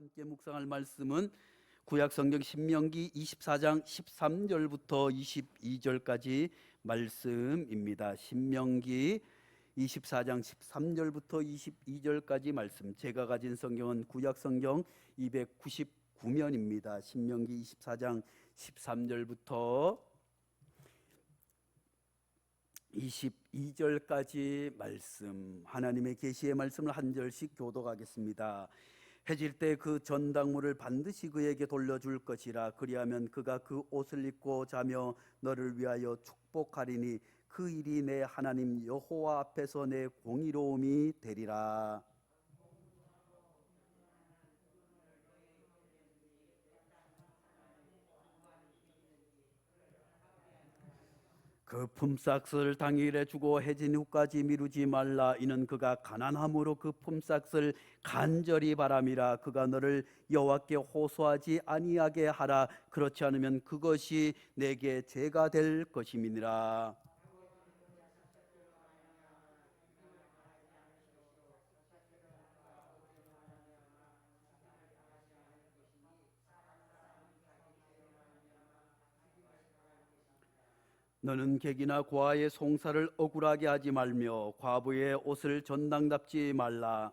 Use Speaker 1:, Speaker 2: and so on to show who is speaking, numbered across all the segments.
Speaker 1: 함께 묵상할 말씀은 구약성경 신명기 24장 13절부터 22절까지 말씀입니다. 신명기 24장 13절부터 22절까지 말씀. 제가 가진 성경은 구약성경 299면입니다. 신명기 24장 13절부터 22절까지 말씀, 하나님의 계시의 말씀을 한 절씩 교독하겠습니다. 해질 때 그 전당물을 반드시 그에게 돌려줄 것이라. 그리하면 그가 그 옷을 입고 자며 너를 위하여 축복하리니 그 일이 내 하나님 여호와 앞에서 내 공의로움이 되리라. 그 품삯을 당일에 주고 해진 후까지 미루지 말라. 이는 그가 가난함으로 그 품삯을 간절히 바람이라. 그가 너를 여호와께 호소하지 아니하게 하라. 그렇지 않으면 그것이 내게 죄가 될 것임이니라. 너는 객이나 고아의 송사를 억울하게 하지 말며 과부의 옷을 전당답지 말라.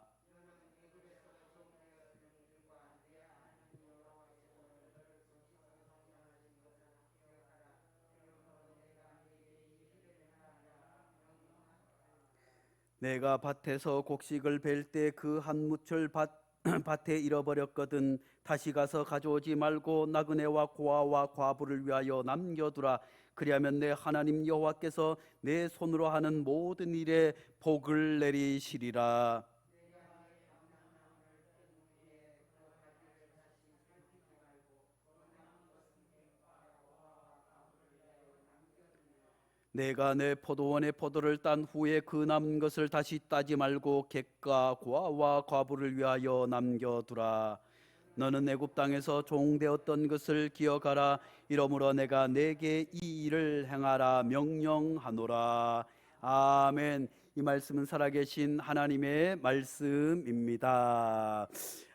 Speaker 1: 내가 밭에서 곡식을 벨 때 그 한 무철 밭에 잃어버렸거든. 다시 가서 가져오지 말고 나그네와 고아와 과부를 위하여 남겨두라. 그리하면 내 하나님 여호와께서 내 손으로 하는 모든 일에 복을 내리시리라. 내가 내 포도원의 포도를 딴 후에 그 남은 것을 다시 따지 말고 객과 고아와 과부를 위하여 남겨두라. 너는 애굽 땅에서 종되었던 것을 기억하라. 이러므로 내가 내게 이 일을 행하라 명령하노라. 아멘. 이 말씀은 살아계신 하나님의 말씀입니다.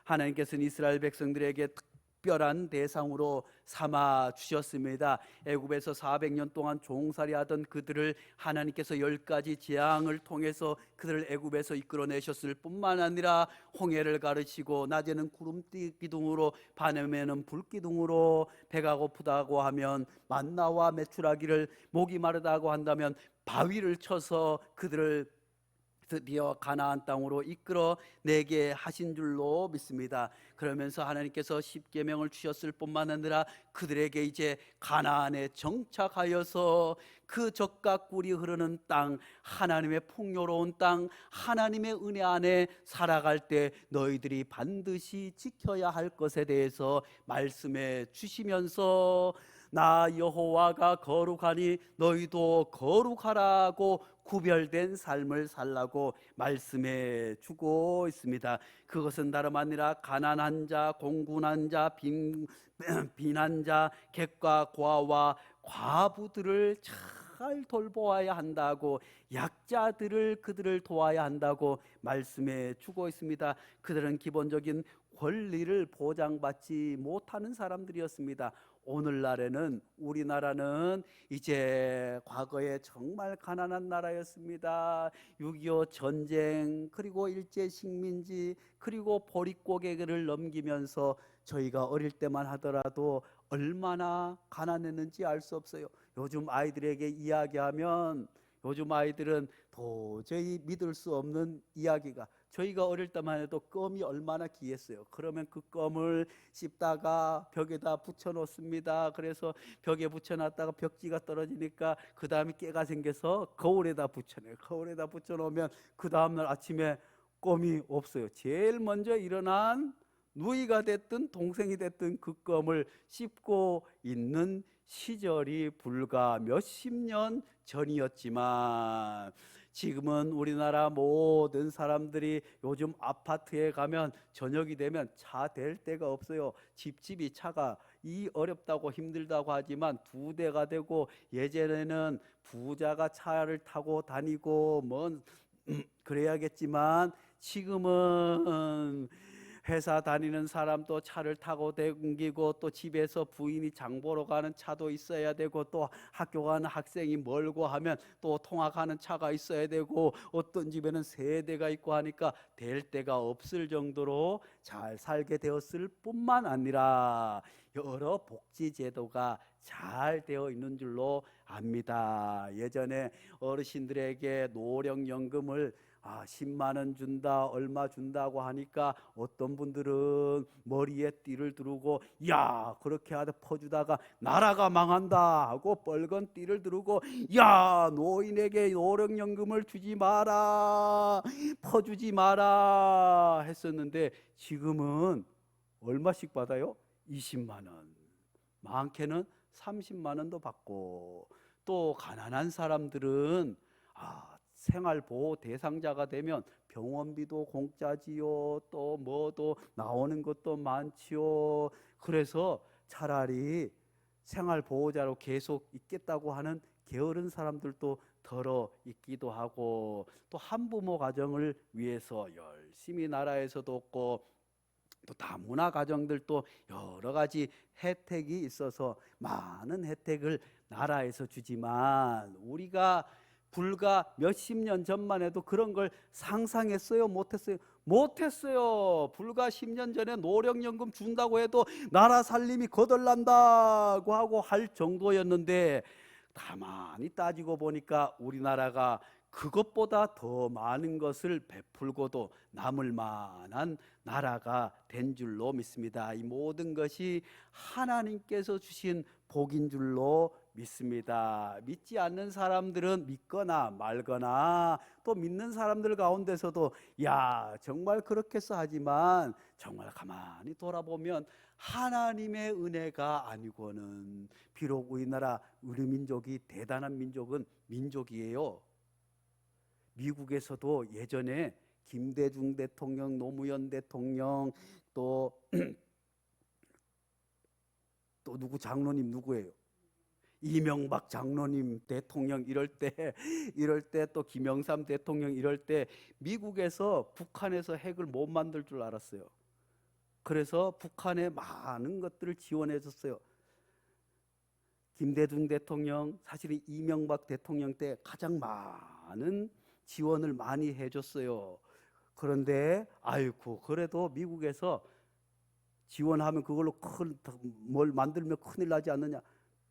Speaker 1: 하나님께서는 이스라엘 백성들에게 특별한 대상으로 삼아 주셨습니다. 애굽에서 400년 동안 종살이하던 그들을 하나님께서 10가지 재앙을 통해서 그들을 애굽에서 이끌어내셨을 뿐만 아니라 홍해를 가르치고 낮에는 구름띠 기둥으로 밤에는 불기둥으로 배가 고프다고 하면 만나와 메추라기를, 목이 마르다고 한다면 바위를 쳐서 그들을 드디어 가나안 땅으로 이끌어 내게 하신 줄로 믿습니다. 그러면서 하나님께서 십계명을 주셨을 뿐만 아니라 그들에게 이제 가나안에 정착하여서 그 젖과 꿀이 흐르는 땅, 하나님의 풍요로운 땅, 하나님의 은혜 안에 살아갈 때 너희들이 반드시 지켜야 할 것에 대해서 말씀해 주시면서 나 여호와가 거룩하니 너희도 거룩하라고 구별된 삶을 살라고 말씀해 주고 있습니다. 그것은 다름 아니라 가난한 자, 공군한 자, 빈한 자, 객과 고아와 과부들을 잘 돌보아야 한다고, 약자들을 그들을 도와야 한다고 말씀해 주고 있습니다. 그들은 기본적인 권리를 보장받지 못하는 사람들이었습니다. 오늘날에는 우리나라는 이제 과거에 정말 가난한 나라였습니다. 6.25 전쟁, 그리고 일제 식민지, 그리고 보릿고개를 넘기면서 저희가 어릴 때만 하더라도 얼마나 가난했는지 알 수 없어요. 요즘 아이들에게 이야기하면 요즘 아이들은 도저히 믿을 수 없는 이야기가, 저희가 어릴 때만 해도 껌이 얼마나 귀했어요. 그러면 그 껌을 씹다가 벽에다 붙여 놓습니다. 그래서 벽에 붙여놨다가 벽지가 떨어지니까 그 다음에 깨가 생겨서 거울에다 붙여내요. 거울에다 붙여 놓으면 그 다음날 아침에 껌이 없어요. 제일 먼저 일어난 누이가 됐든 동생이 됐든 그 껌을 씹고 있는 시절이 불과 몇십 년 전이었지만, 지금은 우리나라 모든 사람들이 요즘 아파트에 가면 저녁이 되면 차 댈 데가 없어요. 집집이 차가 어렵다고 힘들다고 하지만 2대가 되고, 예전에는 부자가 차를 타고 다니고 그래야겠지만 지금은 회사 다니는 사람도 차를 타고 다니고, 또 집에서 부인이 장 보러 가는 차도 있어야 되고, 또 학교 가는 학생이 멀고 하면 또 통학하는 차가 있어야 되고, 어떤 집에는 세 대가 있고 하니까 될 데가 없을 정도로 잘 살게 되었을 뿐만 아니라 여러 복지 제도가 잘 되어 있는 줄로 압니다. 예전에 어르신들에게 노령연금을 10만 원 준다, 얼마 준다고 하니까 어떤 분들은 머리에 띠를 두르고, 야, 그렇게 하다 퍼주다가 나라가 망한다 하고 빨간 띠를 두르고, 야, 노인에게 노령연금을 주지 마라, 퍼주지 마라 했었는데, 지금은 얼마씩 받아요? 20만 원, 많게는 30만 원도 받고, 또 가난한 사람들은 생활보호 대상자가 되면 병원비도 공짜지요, 또 뭐도 나오는 것도 많지요. 그래서 차라리 생활보호자로 계속 있겠다고 하는 게으른 사람들도 덜어 있기도 하고, 또 한부모 가정을 위해서 열심히 나라에서도 없고, 또 다문화 가정들도 여러 가지 혜택이 있어서 많은 혜택을 나라에서 주지만, 우리가 불과 몇십 년 전만 해도 그런 걸 상상했어요? 못했어요? 못했어요. 불과 10년 전에 노령연금 준다고 해도 나라 살림이 거덜난다고 하고 할 정도였는데, 가만히 따지고 보니까 우리나라가 그것보다 더 많은 것을 베풀고도 남을 만한 나라가 된 줄로 믿습니다. 이 모든 것이 하나님께서 주신 복인 줄로 믿습니다. 믿지 않는 사람들은 믿거나 말거나, 또 믿는 사람들 가운데서도 야, 정말 그렇겠어 하지만, 정말 가만히 돌아보면 하나님의 은혜가 아니고는, 비록 우리나라 우리 민족이 대단한 민족이에요. 미국에서도 예전에 김대중 대통령, 노무현 대통령, 또 누구 장로님 누구예요? 이명박 장로님 대통령 이럴 때 또 김영삼 대통령 이럴 때 미국에서 북한에서 핵을 못 만들 줄 알았어요. 그래서 북한에 많은 것들을 지원해 줬어요. 김대중 대통령, 사실은 이명박 대통령 때 가장 많은 지원을 많이 해줬어요. 그런데 아이고, 그래도 미국에서 지원하면 그걸로 뭘 만들면 큰일 나지 않느냐,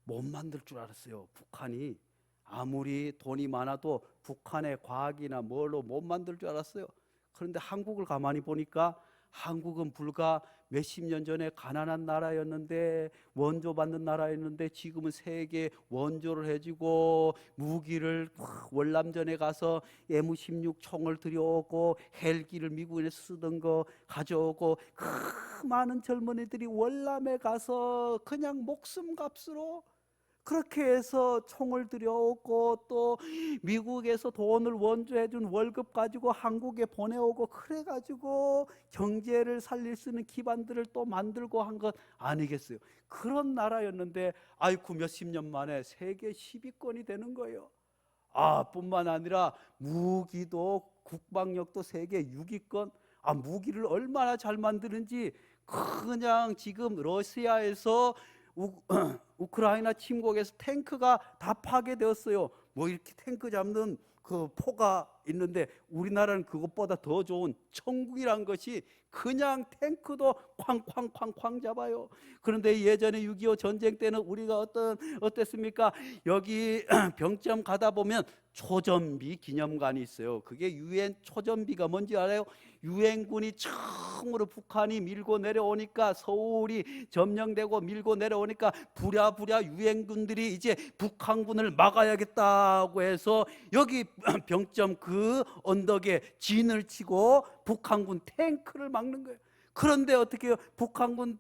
Speaker 1: 못 만들 줄 알았어요. 북한이 아무리 돈이 많아도 북한의 과학이나 뭘로 못 만들 줄 알았어요. 그런데 한국을 가만히 보니까, 한국은 불과 몇십 년 전에 가난한 나라였는데, 원조 받는 나라였는데, 지금은 세계 원조를 해주고, 무기를 월남전에 가서 M16 총을 들여오고, 헬기를 미국에 쓰던 거 가져오고, 그 많은 젊은이들이 월남에 가서 그냥 목숨값으로 그렇게 해서 총을 들여오고, 또 미국에서 돈을 원조해준 월급 가지고 한국에 보내오고, 그래가지고 경제를 살릴 수 있는 기반들을 또 만들고 한 것 아니겠어요? 그런 나라였는데 아이쿠, 몇십 년 만에 세계 10위권이 되는 거예요. 뿐만 아니라 무기도, 국방력도 세계 6위권. 무기를 얼마나 잘 만드는지, 그냥 지금 러시아에서 우크라이나 침공에서 탱크가 다 파괴되었어요. 뭐 이렇게 탱크 잡는 그 포가 있는데, 우리나라는 그것보다 더 좋은 천국이란 것이, 그냥 탱크도 쾅쾅쾅쾅 잡아요. 그런데 예전에 6.25 전쟁 때는 우리가 어땠습니까? 여기 병점 가다 보면 초전비 기념관이 있어요. 그게 유엔 초전비가 뭔지 알아요? 유엔군이 처음으로 북한이 밀고 내려오니까, 서울이 점령되고 밀고 내려오니까 부랴부랴 유엔군들이 이제 북한군을 막아야겠다고 해서 여기 병점 그 언덕에 진을 치고 북한군 탱크를 막는 거예요. 그런데 어떻게 해요? 북한군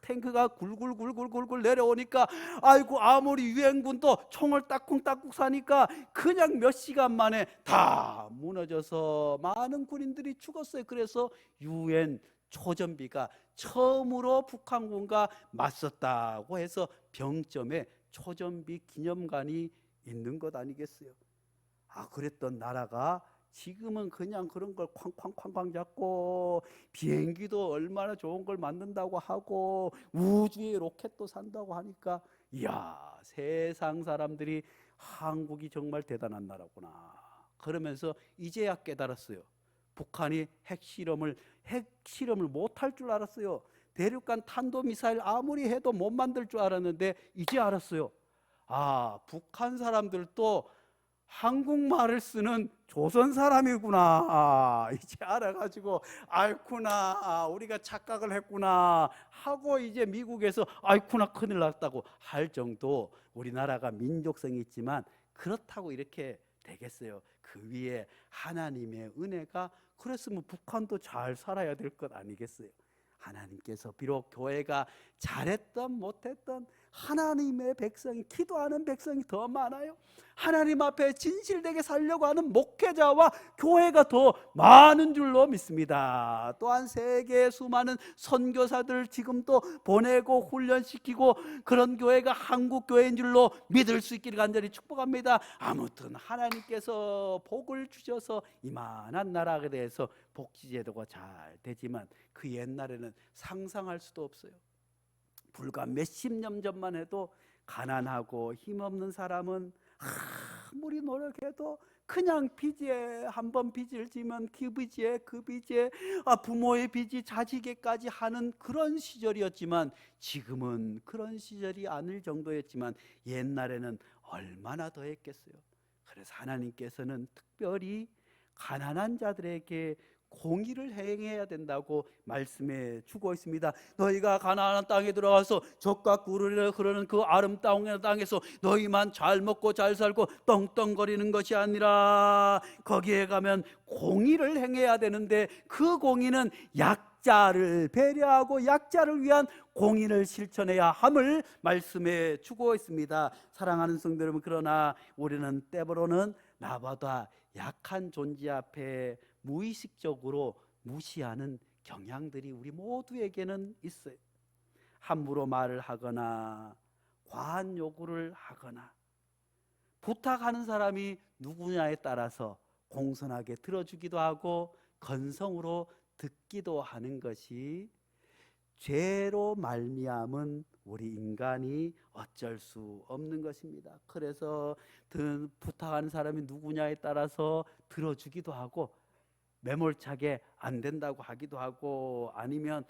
Speaker 1: 탱크가 굴굴굴굴굴 내려오니까, 아이고, 아무리 유엔군도 총을 따쿵따쿵 쏴니까 그냥 몇 시간 만에 다 무너져서 많은 군인들이 죽었어요. 그래서 유엔 초전비가 처음으로 북한군과 맞섰다고 해서 병점에 초전비 기념관이 있는 것 아니겠어요? 그랬던 나라가 지금은 그냥 그런 걸 쾅쾅쾅쾅 잡고 비행기도 얼마나 좋은 걸 만든다고 하고 우주에 로켓도 산다고 하니까 이야, 세상 사람들이 한국이 정말 대단한 나라구나 그러면서 이제야 깨달았어요. 북한이 핵실험을 못할 줄 알았어요. 대륙간 탄도미사일 아무리 해도 못 만들 줄 알았는데 이제 알았어요. 아, 북한 사람들도 한국말을 쓰는 조선 사람이구나. 이제 알아가지고 아이쿠나, 우리가 착각을 했구나 하고 이제 미국에서 아이쿠나 큰일 났다고 할 정도 우리나라가 민족성이 있지만 그렇다고 이렇게 되겠어요? 그 위에 하나님의 은혜가 그랬으면 북한도 잘 살아야 될 것 아니겠어요? 하나님께서 비록 교회가 잘했던 못했던 하나님의 백성이, 기도하는 백성이 더 많아요. 하나님 앞에 진실되게 살려고 하는 목회자와 교회가 더 많은 줄로 믿습니다. 또한 세계의 수많은 선교사들 지금도 보내고 훈련시키고 그런 교회가 한국 교회인 줄로 믿을 수 있기를 간절히 축복합니다. 아무튼 하나님께서 복을 주셔서 이만한 나라에 대해서 복지제도가 잘 되지만 그 옛날에는 상상할 수도 없어요. 불과 몇십 년 전만 해도 가난하고 힘없는 사람은 아무리 노력해도 그냥 빚에 한번 빚을 지면 그 빚에 그 빚에 부모의 빚이 자식에까지 하는 그런 시절이었지만 지금은 그런 시절이 아닐 정도였지만 옛날에는 얼마나 더 했겠어요. 그래서 하나님께서는 특별히 가난한 자들에게 공의를 행해야 된다고 말씀해 주고 있습니다. 너희가 가나안 땅에 들어가서 젖과 꿀을 흐르는 그 아름다운 땅에서 너희만 잘 먹고 잘 살고 떵떵거리는 것이 아니라 거기에 가면 공의를 행해야 되는데 그 공의는 약자를 배려하고 약자를 위한 공의를 실천해야 함을 말씀해 주고 있습니다. 사랑하는 성도 여러분, 그러나 우리는 때로는 나보다 약한 존재 앞에 무의식적으로 무시하는 경향들이 우리 모두에게는 있어요. 함부로 말을 하거나 과한 요구를 하거나 부탁하는 사람이 누구냐에 따라서 공손하게 들어주기도 하고 건성으로 듣기도 하는 것이 죄로 말미암은 우리 인간이 어쩔 수 없는 것입니다. 그래서 부탁하는 사람이 누구냐에 따라서 들어주기도 하고 매몰차게 안 된다고 하기도 하고 아니면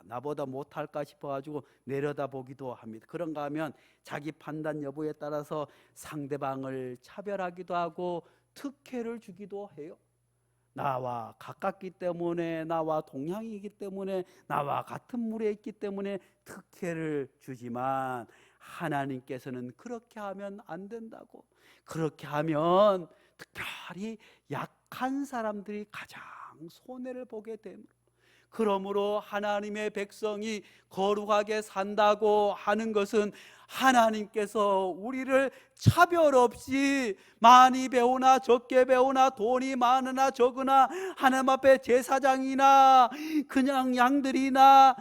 Speaker 1: 나보다 못할까 싶어가지고 내려다보기도 합니다. 그런가 하면 자기 판단 여부에 따라서 상대방을 차별하기도 하고 특혜를 주기도 해요. 나와 가깝기 때문에, 나와 동향이기 때문에, 나와 같은 물에 있기 때문에 특혜를 주지만 하나님께서는 그렇게 하면 안 된다고, 그렇게 하면 특별히 약한 사람들이 가장 손해를 보게 됩니다. 그러므로 하나님의 백성이 거룩하게 산다고 하는 것은 하나님께서 우리를 차별 없이 많이 배우나 적게 배우나 돈이 많으나 적으나 하나님 앞에 제사장이나 그냥 양들이나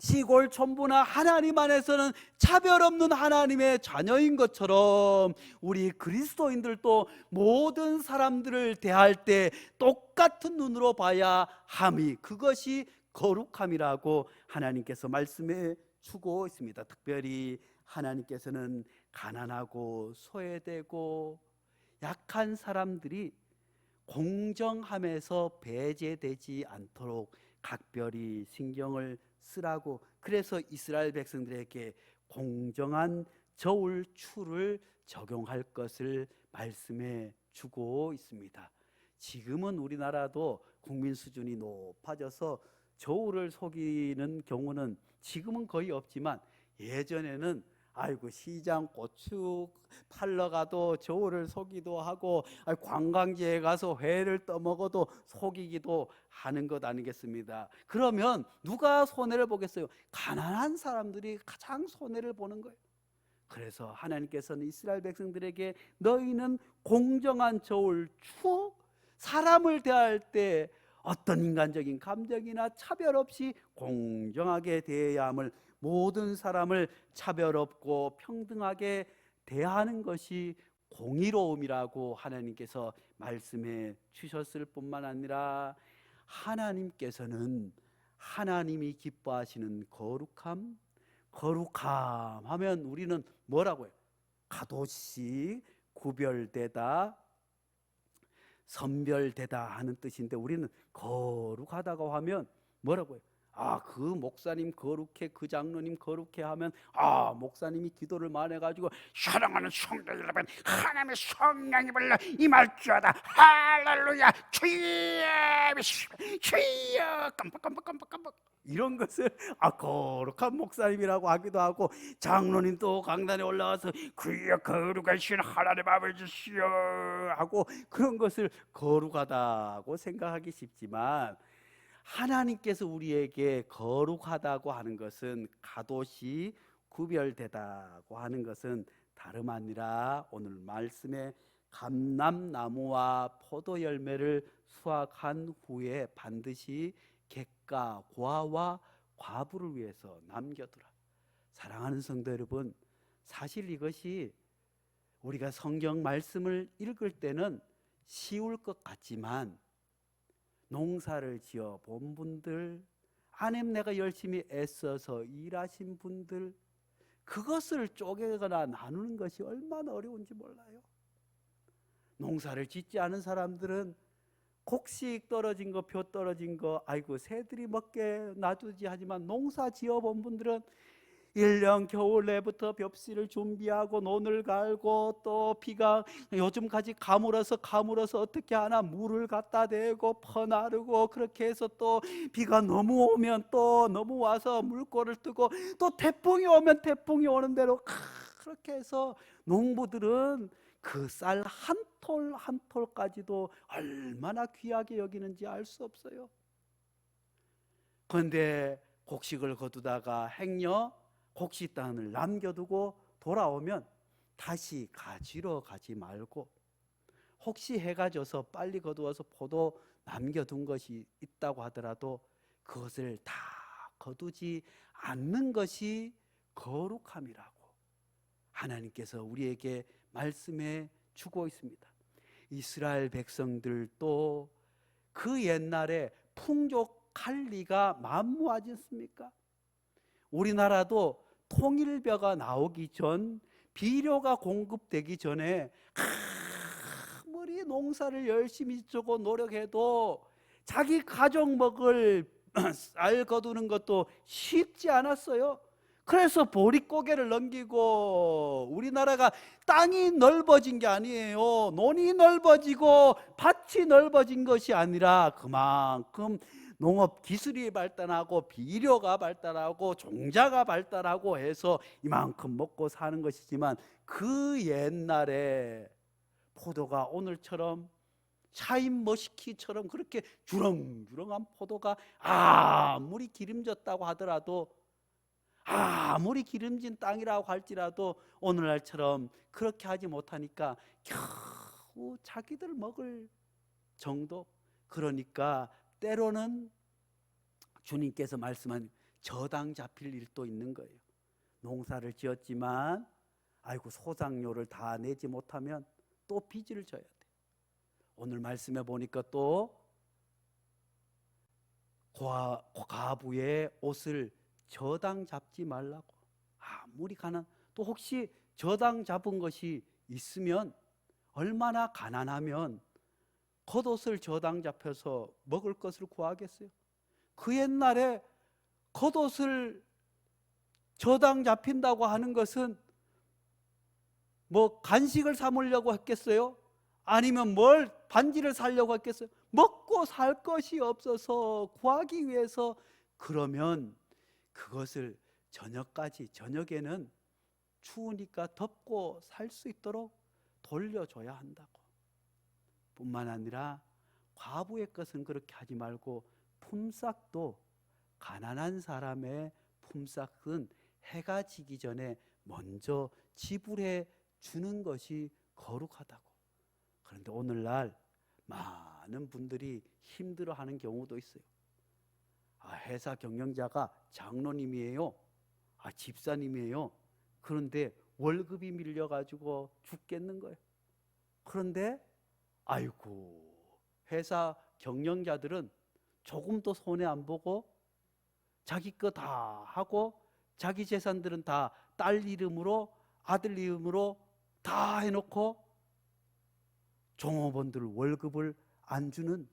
Speaker 1: 시골 촌부나 하나님 안에서는 차별 없는 하나님의 자녀인 것처럼 우리 그리스도인들도 모든 사람들을 대할 때 똑같은 눈으로 봐야 함이, 그것이 거룩함이라고 하나님께서 말씀해 주고 있습니다. 특별히 하나님께서는 가난하고 소외되고 약한 사람들이 공정함에서 배제되지 않도록 각별히 신경을 쓰라고, 그래서 이스라엘 백성들에게 공정한 저울추를 적용할 것을 말씀해 주고 있습니다. 지금은 우리나라도 국민 수준이 높아져서 저울을 속이는 경우는 지금은 거의 없지만 예전에는 시장 고추 팔러 가도 저울을 속이기도 하고 관광지에 가서 회를 떠먹어도 속이기도 하는 것 아니겠습니까? 그러면 누가 손해를 보겠어요? 가난한 사람들이 가장 손해를 보는 거예요. 그래서 하나님께서는 이스라엘 백성들에게 너희는 공정한 저울 추, 사람을 대할 때 어떤 인간적인 감정이나 차별 없이 공정하게 대해야 함을, 모든 사람을 차별 없고 평등하게 대하는 것이 공의로움이라고 하나님께서 말씀해 주셨을 뿐만 아니라 하나님께서는 하나님이 기뻐하시는 거룩함, 거룩함 하면 우리는 뭐라고 해요? 가도시 구별되다, 선별되다 하는 뜻인데, 우리는 거룩하다고 하면 뭐라고 해요? 그 목사님 거룩해, 그 장로님 거룩해 하면 목사님이 기도를 많이 해가지고
Speaker 2: 사랑하는 성도 여러분, 하나님의 성령이 불러 임할지어다. 할렐루야. 주여 깜빡깜빡깜빡깜빡.
Speaker 1: 이런 것을 거룩한 목사님이라고 하기도 하고, 장로님도 강단에 올라와서
Speaker 2: 주여 거룩하신 하나님 아버지시여
Speaker 1: 하고 그런 것을 거룩하다고 생각하기 쉽지만, 하나님께서 우리에게 거룩하다고 하는 것은, 가도시 구별되다고 하는 것은 다름 아니라 오늘 말씀에 감람나무와 포도 열매를 수확한 후에 반드시 객가 고아와 과부를 위해서 남겨두라. 사랑하는 성도 여러분, 사실 이것이 우리가 성경 말씀을 읽을 때는 쉬울 것 같지만, 농사를 지어 본 분들, 아내가 열심히 애써서 일하신 분들, 그것을 쪼개거나 나누는 것이 얼마나 어려운지 몰라요. 농사를 짓지 않은 사람들은 곡식 떨어진 거, 벼 떨어진 거 아이고 새들이 먹게 놔두지 하지만, 농사 지어 본 분들은 1년 겨울 내부터 벽씨를 준비하고 논을 갈고, 또 비가 요즘까지 가물어서 어떻게 하나 물을 갖다 대고 퍼나르고, 그렇게 해서 또 비가 너무 오면 또 너무 와서 물꼬를 뜨고, 또 태풍이 오면 태풍이 오는 대로 그렇게 해서 농부들은 그 쌀 한 톨 한 톨까지도 얼마나 귀하게 여기는지 알 수 없어요. 그런데 곡식을 거두다가 행여 곡식단을 남겨두고 돌아오면 다시 가지러 가지 말고, 혹시 해가 져서 빨리 거두어서 포도 남겨둔 것이 있다고 하더라도 그것을 다 거두지 않는 것이 거룩함이라고 하나님께서 우리에게 말씀해 주고 있습니다. 이스라엘 백성들도 그 옛날에 풍족할 리가 만무하지 않습니까? 우리나라도 통일벼가 나오기 전, 비료가 공급되기 전에 아무리 농사를 열심히 짓고 노력해도 자기 가족 먹을 쌀 거두는 것도 쉽지 않았어요. 그래서 보릿고개를 넘기고, 우리나라가 땅이 넓어진 게 아니에요. 논이 넓어지고 밭이 넓어진 것이 아니라 그만큼 농업 기술이 발달하고 비료가 발달하고 종자가 발달하고 해서 이만큼 먹고 사는 것이지만, 그 옛날에 포도가 오늘처럼 샤인머스킷처럼 그렇게 주렁주렁한 포도가 아무리 기름졌다고 하더라도, 아무리 기름진 땅이라고 할지라도 오늘날처럼 그렇게 하지 못하니까 겨우 자기들 먹을 정도. 그러니까 때로는 주님께서 말씀한 저당 잡힐 일도 있는 거예요. 농사를 지었지만 아이고 소작료를 다 내지 못하면 또 빚을 져야 돼. 오늘 말씀해 보니까 또 과부의 옷을 저당 잡지 말라고. 아무리 또 혹시 저당 잡은 것이 있으면, 얼마나 가난하면 겉옷을 저당 잡혀서 먹을 것을 구하겠어요? 그 옛날에 겉옷을 저당 잡힌다고 하는 것은 뭐 간식을 삼으려고 했겠어요? 아니면 뭘 반지를 사려고 했겠어요? 먹고 살 것이 없어서 구하기 위해서. 그러면 그것을 저녁에는 추우니까 덮고 살 수 있도록 돌려줘야 한다고. 뿐만 아니라 과부의 것은 그렇게 하지 말고, 품삯도 가난한 사람의 품삯은 해가 지기 전에 먼저 지불해 주는 것이 거룩하다고. 그런데 오늘날 많은 분들이 힘들어하는 경우도 있어요. 회사 경영자가 장로님이에요, 집사님이에요. 그런데 월급이 밀려가지고 죽겠는 거예요. 그런데 아이고, 회사 경영자들은 조금도 손해 안 보고 자기 거 다 하고 자기 재산들은 다 딸 이름으로 아들 이름으로 다 해놓고 종업원들 월급을 안 주는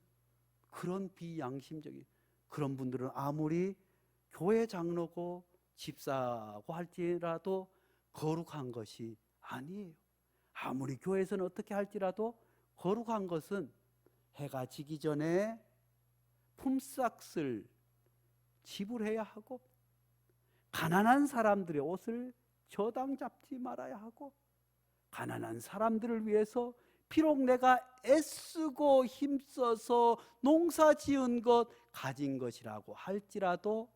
Speaker 1: 그런 비양심적인 그런 분들은 아무리 교회 장로고 집사고 할지라도 거룩한 것이 아니에요. 아무리 교회에서는 어떻게 할지라도 거룩한 것은 해가 지기 전에 품삯을 지불해야 하고, 가난한 사람들의 옷을 저당 잡지 말아야 하고, 가난한 사람들을 위해서 비록 내가 애쓰고 힘써서 농사 지은 것 가진 것이라고 할지라도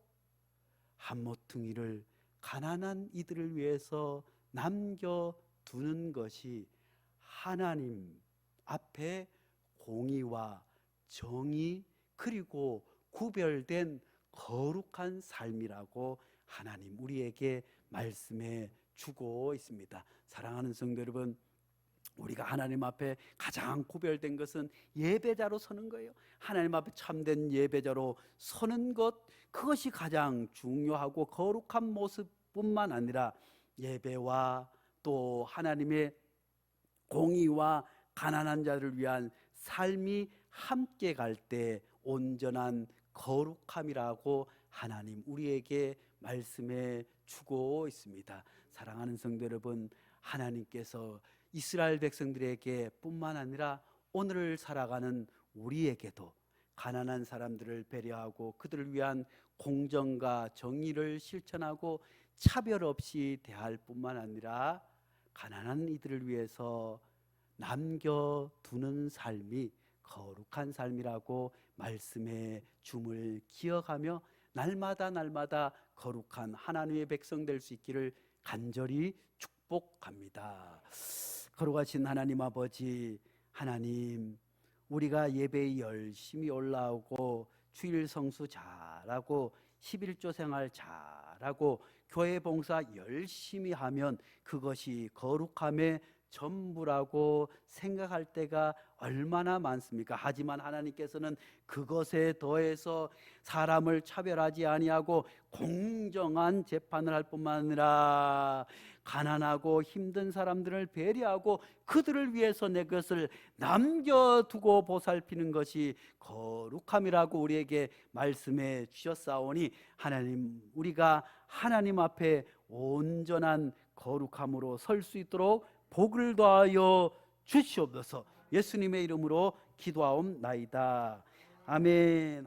Speaker 1: 한 모퉁이를 가난한 이들을 위해서 남겨두는 것이 하나님 앞에 공의와 정의 그리고 구별된 거룩한 삶이라고 하나님 우리에게 말씀해 주고 있습니다. 사랑하는 성도 여러분, 우리가 하나님 앞에 가장 구별된 것은 예배자로 서는 거예요. 하나님 앞에 참된 예배자로 서는 것, 그것이 가장 중요하고 거룩한 모습뿐만 아니라 예배와 또 하나님의 공의와 가난한 자를 위한 삶이 함께 갈 때 온전한 거룩함이라고 하나님 우리에게 말씀해 주고 있습니다. 사랑하는 성도 여러분, 하나님께서 이스라엘 백성들에게 뿐만 아니라 오늘을 살아가는 우리에게도 가난한 사람들을 배려하고 그들을 위한 공정과 정의를 실천하고 차별 없이 대할 뿐만 아니라 가난한 이들을 위해서 남겨두는 삶이 거룩한 삶이라고 말씀해 줌을 기억하며 날마다 거룩한 하나님의 백성 될 수 있기를 간절히 축복합니다. 거룩하신 하나님 아버지, 하나님, 우리가 예배에 열심히 올라오고 주일 성수 잘하고 11조 생활 잘하고 교회 봉사 열심히 하면 그것이 거룩함의 전부라고 생각할 때가 얼마나 많습니까? 하지만 하나님께서는 그것에 더해서 사람을 차별하지 아니하고 공정한 재판을 할 뿐만 아니라 가난하고 힘든 사람들을 배려하고 그들을 위해서 내 것을 남겨두고 보살피는 것이 거룩함이라고 우리에게 말씀해 주셨사오니 하나님, 우리가 하나님 앞에 온전한 거룩함으로 설 수 있도록 복을 더하여 주시옵소서. 예수님의 이름으로 기도하옵나이다. 아멘.